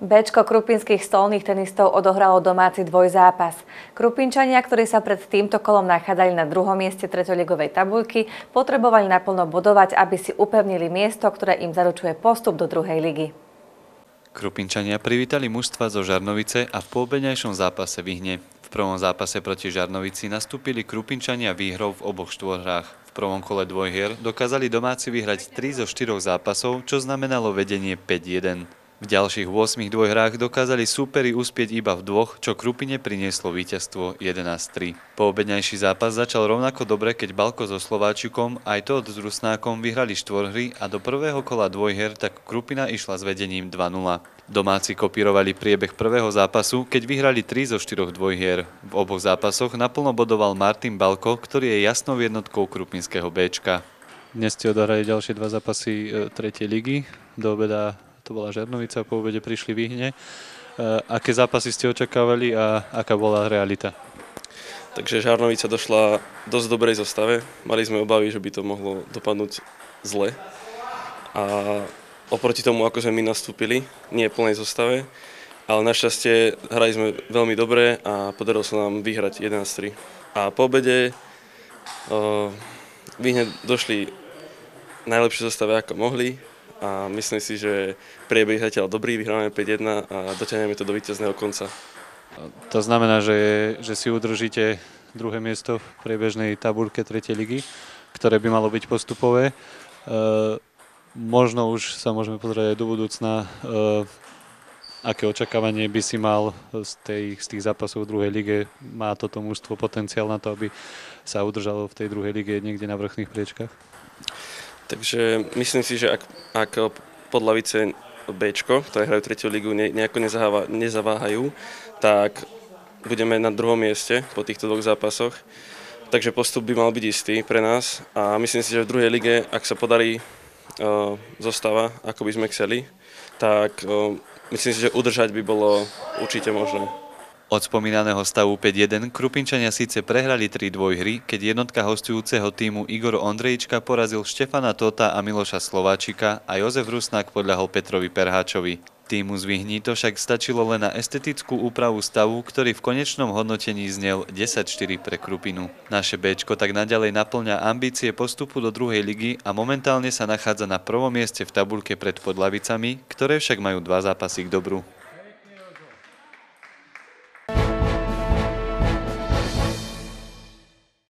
Béčko krupinských stolných tenistov odohralo domáci dvojzápas. Krupinčania, ktorí sa pred týmto kolom nachádzali na druhom mieste treťoligovej tabuľky, potrebovali naplno bodovať, aby si upevnili miesto, ktoré im zaručuje postup do druhej ligy. Krupinčania privítali mužstva zo Žarnovice a v poobedňajšom zápase v Ihne. V prvom zápase proti Žarnovici nastúpili Krupinčania výhrou v oboch štvorhrách. V prvom kole dvojhier dokázali domáci vyhrať 3 zo 4 zápasov, čo znamenalo vedenie 5-1. V ďalších 8 dvojhrách dokázali súperi uspieť iba v dvoch, čo Krupine prinieslo víťazstvo 11-3. Poobedňajší zápas začal rovnako dobre, keď Balko so Slováčikom aj Tóth s Rusnákom vyhrali štvorhry a do prvého kola dvojhier tak Krupina išla s vedením 2-0. Domáci kopírovali priebeh prvého zápasu, keď vyhrali 3 zo 4 dvojhier. V oboch zápasoch naplno bodoval Martin Balko, ktorý je jasnou jednotkou krupinského Béčka. Dnes ste odohrali ďalšie dva zápasy 3. ligy. Do obeda to bola Žarnovica, po obede prišli v Ihne. Aké zápasy ste očakávali a aká bola realita? Takže Žarnovica došla v dosť dobrej zostave. Mali sme obavy, že by to mohlo dopadnúť zle. A oproti tomu, ako sme my nastúpili, nie v plnej zostave, ale našťastie hrali sme veľmi dobre a podarilo sa nám vyhrať 11-3. A po obede v Ihne došli v najlepšej zostave, ako mohli. A myslím si, že priebeh je zatiaľ dobrý, vyhráme 5-1 a dotiahneme to do víťazného konca. To znamená, že si udržíte druhé miesto v priebežnej tabuľke 3. ligy, ktoré by malo byť postupové. Možno už sa môžeme pozrieť aj do budúcna, aké očakávanie by si mal z tých zápasov v druhej lige. Má toto mužstvo potenciál na to, aby sa udržalo v tej druhej lige niekde na vrchných priečkách? Takže myslím si, že ak podlavice Béčko, ktoré hrajú 3. ligu, nejako nezaváhajú, tak budeme na druhom mieste po týchto dvoch zápasoch. Takže postup by mal byť istý pre nás a myslím si, že v druhej lige, ak sa podarí zostava, ako by sme chceli, tak myslím si, že udržať by bolo určite možné. Od spomínaného stavu 5-1 Krupinčania síce prehrali 3 dvojhry, keď jednotka hostujúceho týmu Igor Ondrejčka porazil Štefana Tótha a Miloša Slováčika a Jozef Rusnák podľahol Petrovi Perháčovi. Týmu z Vihní to však stačilo len na estetickú úpravu stavu, ktorý v konečnom hodnotení znel 10-4 pre Krupinu. Naše Béčko tak naďalej naplňa ambície postupu do druhej ligy a momentálne sa nachádza na prvom mieste v tabuľke pred Podlavicami, ktoré však majú 2 zápasy k dobru.